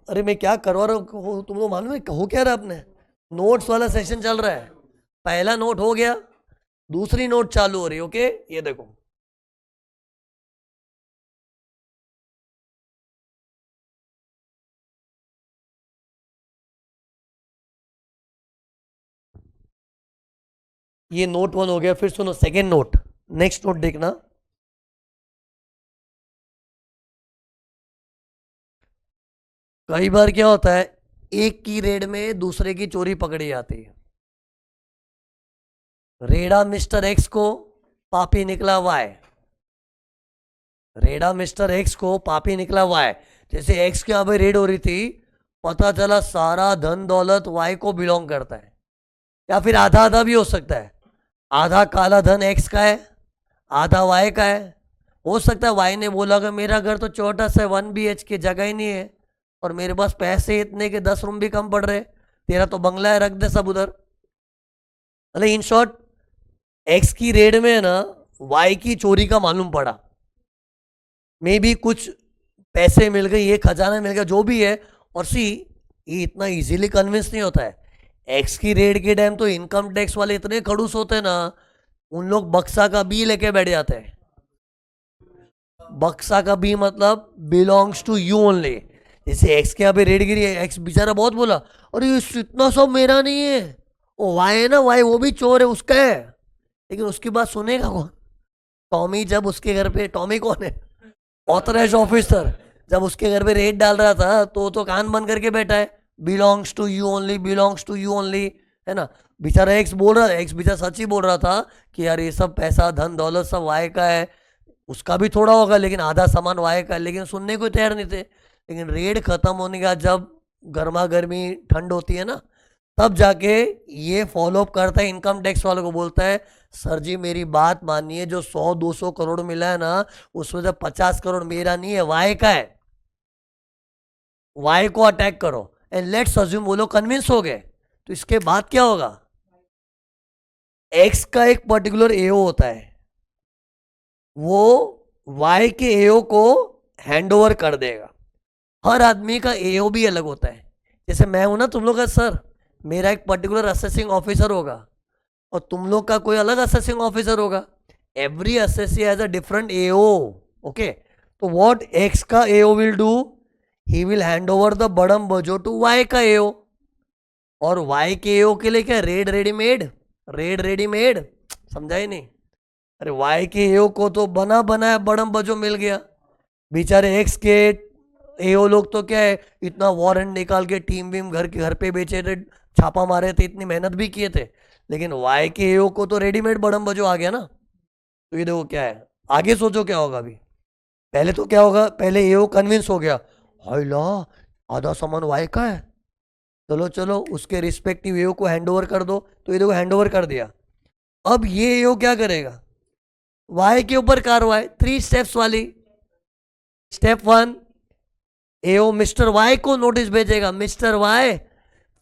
अरे मैं क्या करवा रहा हूँ, तुमको मालूम है हो क्या रहा अपने? नोट्स वाला सेशन चल रहा है। पहला नोट हो गया, दूसरी नोट चालू हो रही। ओके, ये देखो, ये नोट 1 हो गया। फिर सुनो सेकेंड नोट, नेक्स्ट नोट देखना। कई बार क्या होता है, एक की रेड में दूसरे की चोरी पकड़ी जाती है। रेडा मिस्टर एक्स को, पापी निकला वाई। रेडा मिस्टर एक्स को, पापी निकला वाई। जैसे एक्स के यहाँ पे रेड हो रही थी, पता चला सारा धन दौलत वाई को बिलोंग करता है, या फिर आधा आधा भी हो सकता है। आधा काला धन एक्स का है, आधा वाई का है। हो सकता है वाई ने बोला कि मेरा घर तो छोटा सा 1 BHK जगह ही नहीं है, और मेरे पास पैसे इतने के 10 रूम भी कम पड़ रहे, तेरा तो बंगला है, रख दे सब उधर। मतलब इन शॉर्ट, एक्स की रेड में है ना, वाई की चोरी का मालूम पड़ा। मे भी कुछ पैसे मिल गए, ये खजाना मिल गया, जो भी है। और सी, ये इतना इजीली कन्विंस नहीं होता है। एक्स की रेड के टाइम तो इनकम टैक्स वाले इतने खड़ूस होते हैं ना, उन लोग बक्सा का बी लेके बैठ जाते हैं। बक्सा का बी मतलब बिलोंग्स टू यू ओनली। जैसे एक्स के यहाँ पे रेड गिरी है, एक्स बेचारा बहुत बोला, अरे ये इतना सब मेरा नहीं है। ओ वाई है ना, वाई वो भी चोर है, उसका है। लेकिन उसकी बात सुनेगा कौन? टॉमी जब उसके घर पे, टॉमी कौन है? Authorise officer. जब उसके घर पे रेड डाल रहा था तो कान बंद करके बैठा है, belongs to you only, belongs to you only, है ना। बेचारा एक्स बोल रहा, एक्स बेचारा सच ही बोल रहा था कि यार ये सब पैसा धन दौलत सब वाई का है। उसका भी थोड़ा होगा, लेकिन आधा सामान वाई का है। लेकिन सुनने को तैयार नहीं थे। लेकिन रेड खत्म होने के बाद जब गर्मा गर्मी ठंड होती है ना, तब जाके ये फॉलो अप करता है, इनकम टैक्स वालों को बोलता है, सर जी मेरी बात मानिए, जो 100-200 करोड़ मिला है ना, उसमें से 50 करोड़ मेरा नहीं है, वाई का है। वाई को अटैक करो। एंड लेट्स अज्यूम वो लोग कन्विंस हो गए, तो इसके बाद क्या होगा? एक्स का एक पर्टिकुलर एओ होता है, वो वाई के एओ को हैंड ओवर कर देगा। हर आदमी का एओ भी अलग होता है। जैसे मैं हूं ना तुम लोग का सर, मेरा एक पर्टिकुलर असेसिंग ऑफिसर होगा, और तुम लोग का कोई अलग असेसिंग ऑफिसर होगा। Every assessee has a different AO. Okay, तो व्हाट एक्स का AO will do, he will hand over the बड़म बजो टू वाई का एओ। और वाई के एओ के लिए क्या, रेड रेडीमेड, रेड रेडीमेड, समझा ही नहीं। अरे वाई के एओ को तो बना बनाया बड़म बजो मिल गया। बेचारे एक्स के एओ लोग तो क्या है, इतना वारंट निकाल के टीम वीम घर के घर पे बेचे थे, छापा मारे थे, इतनी मेहनत भी किए थे। लेकिन वाई के एओ को तो रेडीमेड बड़म बजो आ गया ना। तो ये देखो क्या है, आगे सोचो क्या होगा अभी। पहले तो क्या होगा, पहले एओ कन्विंस हो गया, हाय ला आधा सामान वाई का है, चलो चलो उसके रिस्पेक्टिव एओ को हैंड ओवर कर दो। तो ये देखो हैंड ओवर कर दिया। अब ये एओ क्या करेगा, वाई के ऊपर कार्रवाई 3 स्टेप्स वाली। स्टेप 1, एओ मिस्टर वाई को नोटिस भेजेगा, mister Y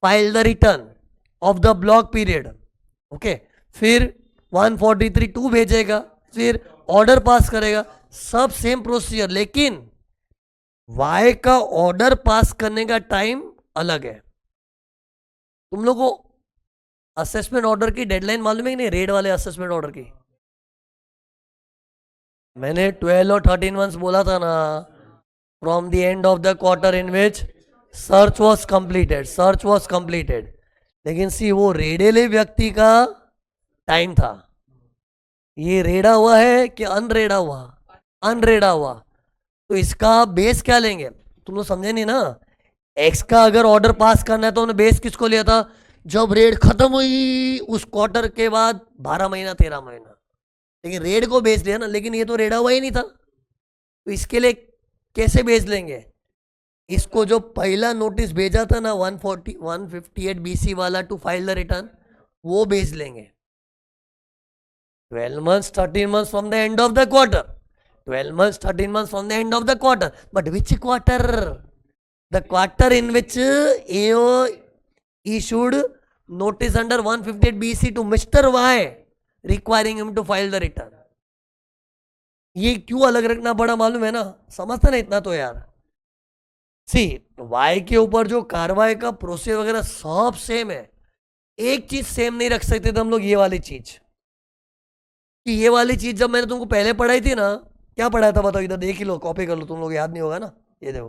file the return of the block period. Okay, फिर 143(2) भेजेगा, फिर ऑर्डर पास करेगा, सब सेम प्रोसीजर। लेकिन वाई का ऑर्डर पास करने का टाइम अलग है। तुम लोग को असेसमेंट ऑर्डर की डेडलाइन मालूम है कि नहीं, रेड वाले असेसमेंट ऑर्डर की? मैंने 12 और 13 मंथ्स बोला था ना, from the end of the quarter in which search was completed, search was completed. लेकिन सी, वो रेडेले व्यक्ति का टाइम था। ये रेडा हुआ है कि अनरेडा हुआ? अनरेडा हुआ। तो इसका बेस क्या लेंगे, तुम लोग समझे नहीं ना। एक्स का अगर ऑर्डर पास करना है तो उन्होंने बेस किसको लिया था, जब रेड खत्म हुई उस क्वार्टर के बाद 12 महीना 13 महीना। लेकिन रेड को बेच लिया ना, लेकिन ये तो रेडा हुआ ही नहीं था। तो इसके लिए कैसे बेच लेंगे? इसको जो पहला नोटिस भेजा था ना 158 BC वाला, टू फाइल द रिटर्न, वो बेच लेंगे। 12 months 13 months from the end of the quarter, 12 months 13 months from the end of the quarter. But which quarter? The quarter in which AO issued notice under 158 BC to Mr. Y requiring him to file the return. ये क्यों अलग रखना पड़ा मालूम है ना, समझता ना इतना तो यार। सी वाई के ऊपर जो कार्रवाई का प्रोसेस वगैरह सब सेम है, एक चीज सेम नहीं रख सकते थे हम लोग, ये वाली चीज, कि ये वाली चीज जब मैंने तुमको पहले पढ़ाई थी ना, क्या पढ़ाया था बताओ, इधर देख ही लो, कॉपी कर लो, तुम लोग याद नहीं होगा ना। ये देखो,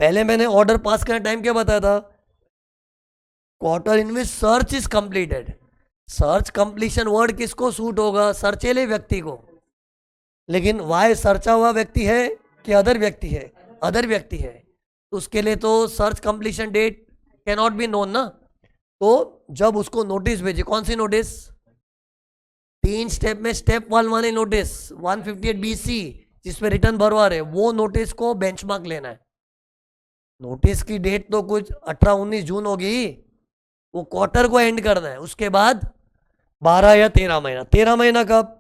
पहले मैंने ऑर्डर पास करने टाइम क्या बताया था, quarter in which search is completed. Search completion word किसको सूट होगा, सर्चेले व्यक्ति को, लेकिन वाई सर्चा हुआ व्यक्ति है कि अदर व्यक्ति है, अदर व्यक्ति है, तो उसके लिए तो search completion date can not be known ना। तो जब उसको नोटिस भेजे, कौन सी नोटिस, 3 स्टेप में स्टेप 1 वाली नोटिस 158 BC जिसमें रिटर्न भरवा रहे, वो नोटिस को बेंचमार्क लेना है। नोटिस की डेट तो कुछ 18-19 जून होगी, वो क्वार्टर को एंड करना है, उसके बाद 12 या 13 महीना। 13 महीना कब,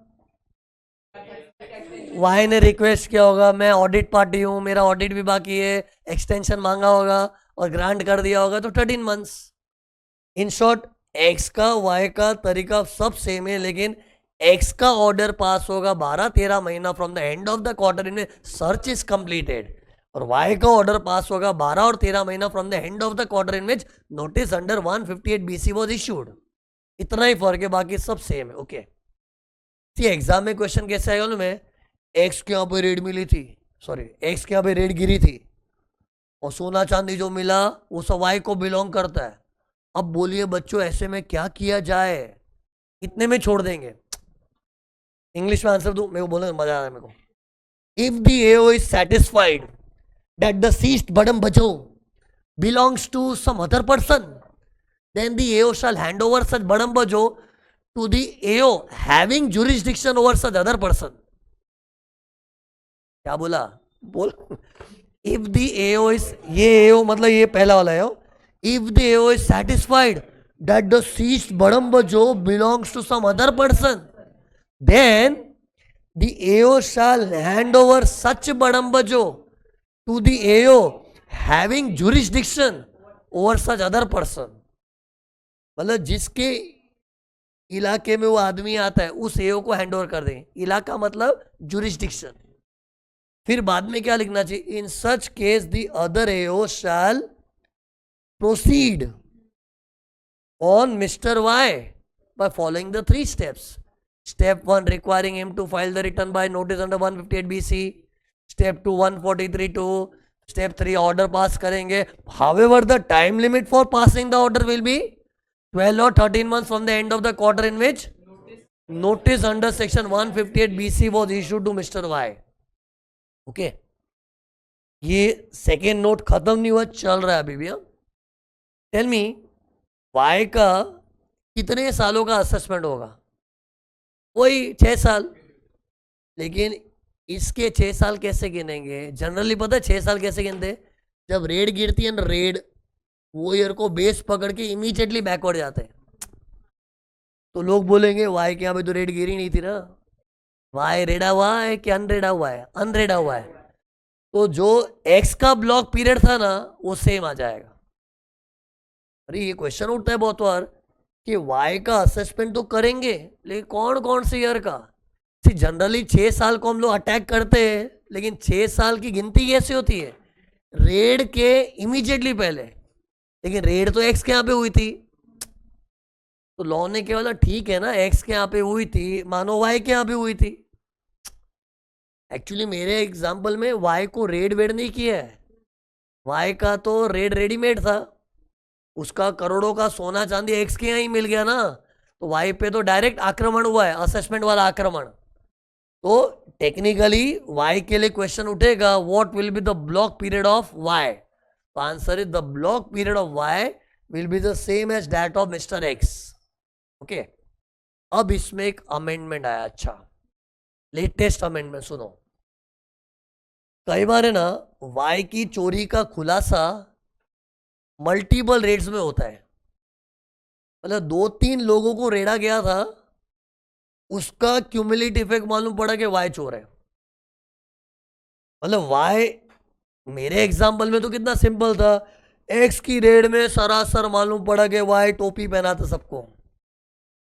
वाई ने रिक्वेस्ट किया होगा, मैं ऑडिट पार्टी हूं, मेरा ऑडिट भी बाकी है, एक्सटेंशन मांगा होगा और ग्रांट कर दिया होगा, तो 13 मंथ्स। इन शॉर्ट एक्स का वाई का तरीका सब सेम है, लेकिन एक्स का ऑर्डर पास होगा 12-13 महीना from the end of the quarter in search is completed, और वाई का ऑर्डर पास होगा 12 और 13 महीना from the end of the quarter in which notice under 158 BC was issued. इतना ही फर्क है, बाकी सब सेम है। ओके, एग्जाम में क्वेश्चन कैसे आएगा में, एक्स के यहाँ पे रेड मिली थी, सॉरी एक्स के यहाँ पे रेड गिरी थी, और सोना चांदी जो मिला वो सब वाई को बिलोंग करता है। अब बोलिए बच्चों ऐसे में क्या किया जाए, इतने में छोड़ देंगे। इंग्लिश में आंसर दूं, मेरे को बोलने में मजा आ रहा है मेरे को। If the AO is satisfied that the seized बड़म बचो belongs to some other person, then the AO shall hand over such बड़म बचो to the AO having jurisdiction over such other person. क्या बोला, बोल, इफ द एओ इज, ये एओ मतलब ये पहला वाला है, if the AO is satisfied that the seized Badambajo belongs to some other person, then the AO shall hand over such Badambajo to the AO having jurisdiction over such other person। मतलब जिसके इलाके में वो आदमी आता है उस AO को हैंड ओवर कर दें, इलाका मतलब जुरिस्डिक्शन। फिर बाद में क्या लिखना चाहिए, in such case the other AO shall proceed on Mr. Y by following the 3 steps. Step 1 requiring him to file the return by notice under 158 BC. Step 2 143(2). Step 3 order pass करेंगे। However, the time limit for passing the order will be 12 or 13 months from the end of the quarter in which notice under section 158 BC was issued to Mr. Y. Okay. ये second note खत्म नहीं हुआ, चल रहा है अभी भी। Tell me, Y का कितने सालों का असेसमेंट होगा, वही 6 साल, लेकिन इसके 6 साल कैसे गिनेंगे, जनरली पता है 6 साल कैसे गिनते, जब रेड गिरती है ना, रेड वो ईयर को बेस पकड़ के इमीडिएटली बैकवर्ड जाते हैं। तो लोग बोलेंगे वाई के यहाँ पे तो रेड गिरी नहीं थी ना, वाई रेडा हुआ है कि अनरेडा हुआ है, अनरेडा हुआ है, तो जो एक्स का ब्लॉक पीरियड था ना वो सेम आ जाएगा। अरे ये क्वेश्चन उठता है बहुत बार कि वाई का असेसमेंट तो करेंगे, लेकिन कौन कौन से ईयर का। जनरली 6 साल को हम लोग अटैक करते हैं, लेकिन 6 साल की गिनती कैसे होती है, रेड के इमीडिएटली पहले, लेकिन रेड तो एक्स के यहाँ पे हुई थी, तो लॉ ने क्या बोला, ठीक है ना एक्स के यहाँ पे हुई थी, मानो वाई के यहाँ पे हुई थी। एक्चुअली मेरे एग्जाम्पल में वाई को रेड वेड नहीं किया है, वाई का तो रेड रेडीमेड था, उसका करोड़ों का सोना चांदी एक्स के यहाँ ही मिल गया ना, तो वाई पे तो डायरेक्ट आक्रमण हुआ है, असेसमेंट वाला आक्रमण। तो टेक्निकली वाई के लिए क्वेश्चन उठेगा, what will be the block period of Y, तो answer is the block period of Y will be the same as that of mister X. Okay, अब इसमें एक अमेंडमेंट आया, अच्छा लेटेस्ट अमेंडमेंट सुनो। कई बार है ना वाई की चोरी का खुलासा मल्टीपल रेड्स में होता है, मतलब 2-3 लोगों को रेड़ा गया था, उसका क्यूमुलेटिव इफेक्ट मालूम पड़ा कि वाई चोर है। मतलब वाई, मेरे एग्जाम्पल में तो कितना सिंपल था, एक्स की रेड में सरासर मालूम पड़ा कि वाई टोपी पहना था सबको,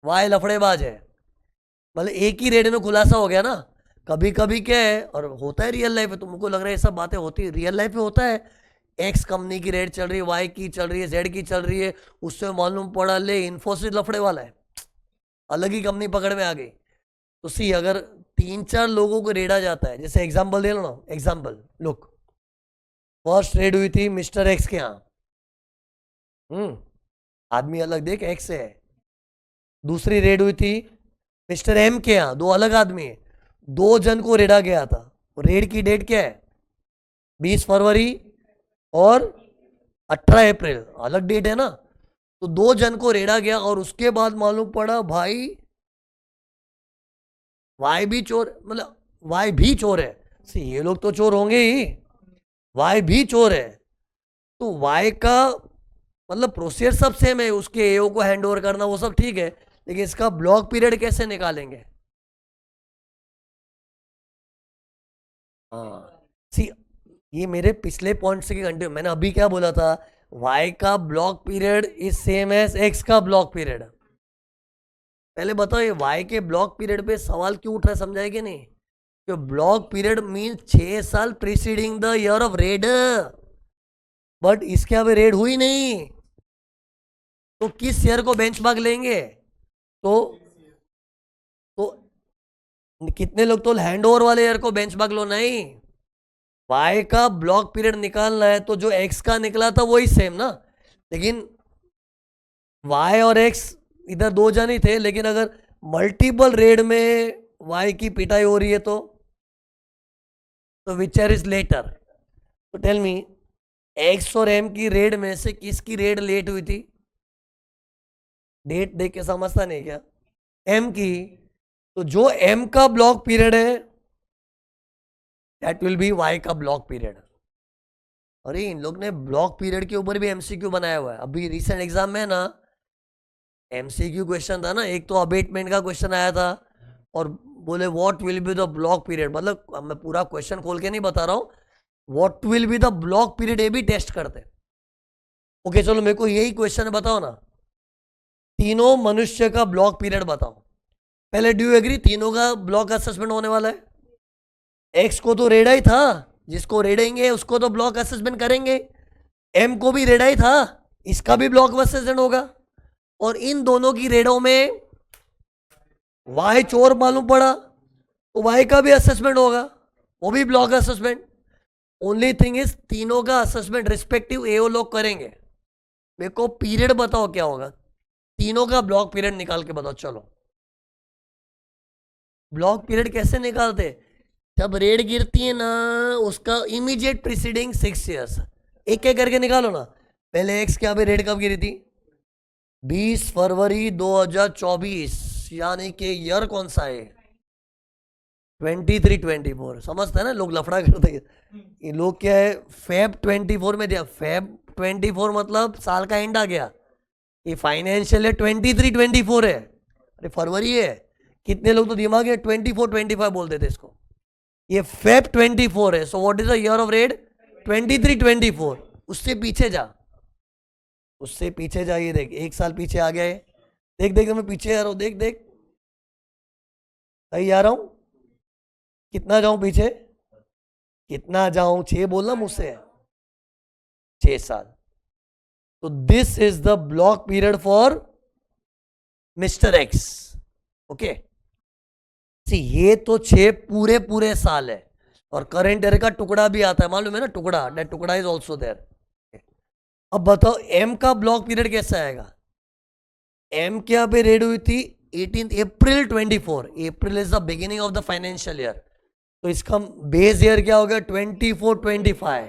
वाई लफड़ेबाज है। मतलब एक ही रेड में खुलासा हो गया ना। कभी कभी क्या है, और होता है रियल लाइफ में, तुमको लग रहा है ये सब बातें होती है, रियल लाइफ में होता है एक्स कंपनी की रेट चल रही है, वाई की चल रही है, जेड की चल रही है, उससे मालूम पड़ा ले इन्फोसिस लफड़े वाला है, अलग ही कंपनी पकड़ में आ गई। तो सी अगर 3-4 लोगों को रेड़ा जाता है, जैसे एग्जाम्पल दे लो ना, एग्जाम्पल लुक, फर्स्ट रेड हुई थी मिस्टर एक्स के यहाँ, आदमी अलग देख एक्स है। दूसरी रेड हुई थी मिस्टर एम के यहाँ, दो अलग आदमी है, 2 जन को रेड़ा गया था। रेड की डेट क्या है? 20 फरवरी और 18 अप्रैल, अलग डेट है ना। तो 2 जन को रेड़ा गया और उसके बाद मालूम पड़ा भाई वाई भी चोर, मतलब वाई भी चोर है। ये लोग तो चोर होंगे ही, वाई भी चोर है। तो वाई का मतलब प्रोसीजर सब सेम है, उसके एओ को हैंड ओवर करना वो सब ठीक है, लेकिन इसका ब्लॉक पीरियड कैसे निकालेंगे? हाँ सी, ये मेरे पिछले पॉइंट से कंटिन्यू, मैंने अभी क्या बोला था, वाई का block period is same as X का ब्लॉक पीरियड। पहले बताओ ये वाई के ब्लॉक पीरियड पे सवाल क्यों उठ रहा है, समझाए कि नहीं? कि ब्लॉक पीरियड मीन 6 साल preceding the year of red, but इसके अभी रेड हुई नहीं, तो किस ईयर को बेंचमार्क लेंगे? तो कितने लोग तो हैंड ओवर वाले ईयर को बेंचमार्क लो, नहीं, वाई का ब्लॉक पीरियड निकालना है तो जो एक्स का निकला था वही सेम ना। लेकिन वाई और एक्स इधर 2 जन ही थे, लेकिन अगर मल्टीपल रेड में वाई की पिटाई हो रही है तो विच ईयर इज लेटर? तो टेल मी, एक्स और एम की रेड में से किसकी रेड लेट हुई थी? डेट देख के समझता नहीं क्या? एम की। तो जो एम का ब्लॉक पीरियड है दैट विल बी वाई का ब्लॉक पीरियड। अरे इन लोग ने ब्लॉक पीरियड के ऊपर भी एमसीक्यू बनाया हुआ है, अभी रिसेंट एग्जाम में ना एमसीक्यू क्वेश्चन था ना, एक तो अबेटमेंट का क्वेश्चन आया था और बोले what will be the block period, मतलब मैं पूरा क्वेश्चन खोल के नहीं बता रहा हूँ, what will be the block period ये भी टेस्ट करते। ओके चलो मेरे को यही क्वेश्चन बताओ ना, तीनों मनुष्य का ब्लॉक पीरियड बताओ। पहले डू यू एग्री तीनों का ब्लॉक असेसमेंट होने वाला है? एक्स को तो रेडा ही था, जिसको रेडेंगे उसको तो ब्लॉक असेसमेंट करेंगे, एम को भी रेडा ही था, इसका भी ब्लॉक असेसमेंट होगा, और इन दोनों की रेडों में वाई चोर मालूम पड़ा तो वाई का भी असेसमेंट होगा, वो भी block assessment. Only thing is तीनों का असेसमेंट रिस्पेक्टिव एओ लोग करेंगे। मेरे को पीरियड बताओ क्या होगा, तीनों का ब्लॉक पीरियड निकाल के बताओ। चलो ब्लॉक पीरियड कैसे निकालते? जब रेड गिरती है ना उसका इमीडिएट प्रीसीडिंग 6 ईयर्स, एक एक करके निकालो ना। पहले एक्स के यहाँ पे रेड कब गिरी थी? 20 फरवरी 2024, यानी कि ईयर कौन सा है? 23-24। समझते हैं ना लोग, लफड़ा करते हैं ये लोग, क्या है फेब 24 में दिया, फेब 24 मतलब साल का एंड आ गया, ये फाइनेंशियल है 23-24 है, अरे फरवरी है। कितने लोग तो दिमाग है 24-25 बोल देते इसको, ये फेब 24 है। So what is the year of red? 23-24। उससे पीछे जा, उससे पीछे जा, ये देख 1 साल पीछे आ गया है, देख देख मैं पीछे आ रहा हूँ, देख देख सही आ रहा हूँ, कितना जाऊं पीछे, कितना जाऊं, 6 बोलना मुझसे, 6 साल। तो this is the block period for mister X. Okay see, ये तो 6 पूरे पूरे साल है, और करंट ईयर का टुकड़ा भी आता है, मालूम है ना, टुकड़ा, दैट टुकड़ा इज ऑल्सो देयर। अब बताओ एम का ब्लॉक पीरियड कैसा आएगा? एम के यहाँ पे रेड हुई थी 18 अप्रैल 24, April is the beginning of the financial year, तो इसका बेस ईयर क्या होगा? 24-25।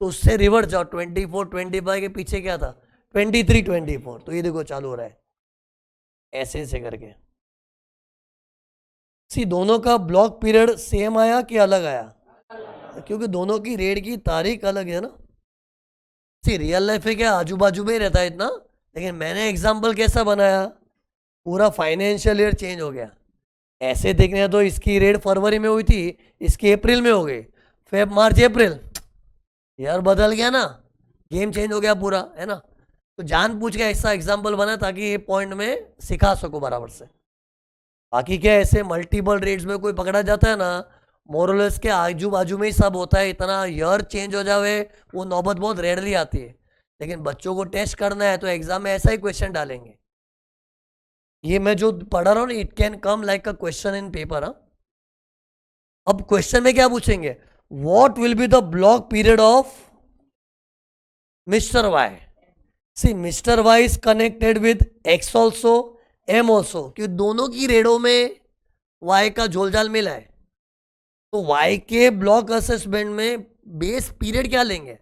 तो उससे रिवर्स जाओ, 24-25 के पीछे क्या था? 23-24। तो ये देखो चालू हो रहा है ऐसे ऐसे करके। सी दोनों का ब्लॉक पीरियड सेम आया कि अलग आया? क्योंकि दोनों की रेड की तारीख अलग है ना। सी रियल लाइफ में क्या आजू बाजू में ही रहता है इतना, लेकिन मैंने एग्जाम्पल कैसा बनाया, पूरा फाइनेंशियल ईयर चेंज हो गया। ऐसे देखने तो इसकी रेड फरवरी में हुई थी, इसकी अप्रैल में हो गई, फेब मार्च अप्रैल, यार बदल गया ना, गेम चेंज हो गया पूरा, है ना। तो जान पूछ के ऐसा एग्जाम्पल बना ताकि ये पॉइंट में सिखा सको बराबर से। बाकी क्या ऐसे मल्टीपल रेट्स में कोई पकड़ा जाता है ना, मोरलेस के आजू बाजू में ही सब होता है, इतना ईयर चेंज हो जावे वो नौबत बहुत रेयरली आती है, लेकिन बच्चों को टेस्ट करना है तो एग्जाम में ऐसा ही क्वेश्चन डालेंगे। ये मैं जो पढ़ा रहा हूँ ना, it can come like a question in paper. अब क्वेश्चन में क्या पूछेंगे, what will be the block period of mister Y. See mister Y is connected with X also M also, कि दोनों की रेडो में वाई का झोलझाल मिला है, तो वाई के ब्लॉक असेसमेंट में बेस पीरियड क्या लेंगे,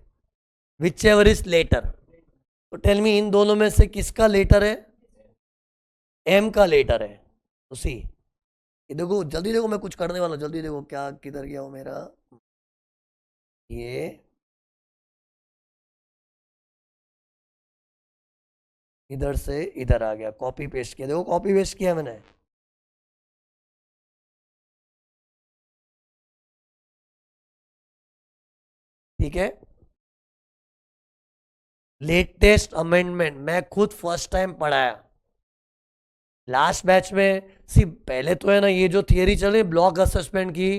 विच एवर इज लेटर। तो टेल मी इन दोनों में से किसका लेटर है, एम का लेटर है। तो सी ये देखो जल्दी देखो, मैं कुछ करने वाला हूं, जल्दी देखो क्या किधर गया हो मेरा, ये इधर से इधर आ गया, कॉपी पेस्ट किया, देखो कॉपी पेस्ट किया मैंने। ठीक है, लेटेस्ट अमेंडमेंट मैं खुद फर्स्ट टाइम पढ़ाया लास्ट बैच में। सी पहले तो है ना, ये जो थियरी चल रही ब्लॉक असेसमेंट की,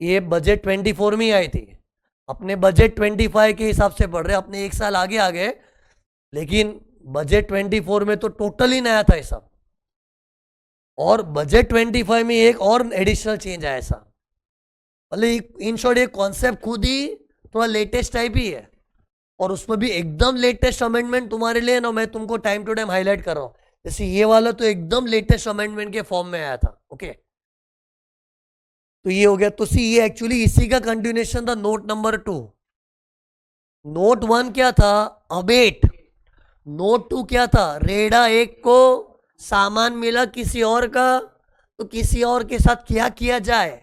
ये बजट 24 में ही आई थी, अपने बजट 25 के हिसाब से पढ़ रहे, अपने एक साल आगे आ गए, लेकिन बजट 24 में तो टोटली नया था ये सब, और बजट 25 में एक और एडिशनल चेंज आया ऐसा, मतलब इन शॉर्ट ये कॉन्सेप्ट खुद ही थोड़ा लेटेस्ट टाइप ही है, और उसमें भी एकदम लेटेस्ट अमेंडमेंट तुम्हारे लिए ना, मैं तुमको टाइम टू टाइम हाईलाइट कर रहा हूँ, जैसे ये वाला तो एकदम लेटेस्ट अमेंडमेंट के फॉर्म में आया था। ओके, तो ये हो गया। तो सी ये एक्चुअली इसी का कंटिन्यूएशन था, नोट नंबर 2। नोट 1 क्या था, अबेट। नोट 2 क्या था, रेडा एक को सामान मिला किसी और का, तो किसी और के साथ क्या किया जाए।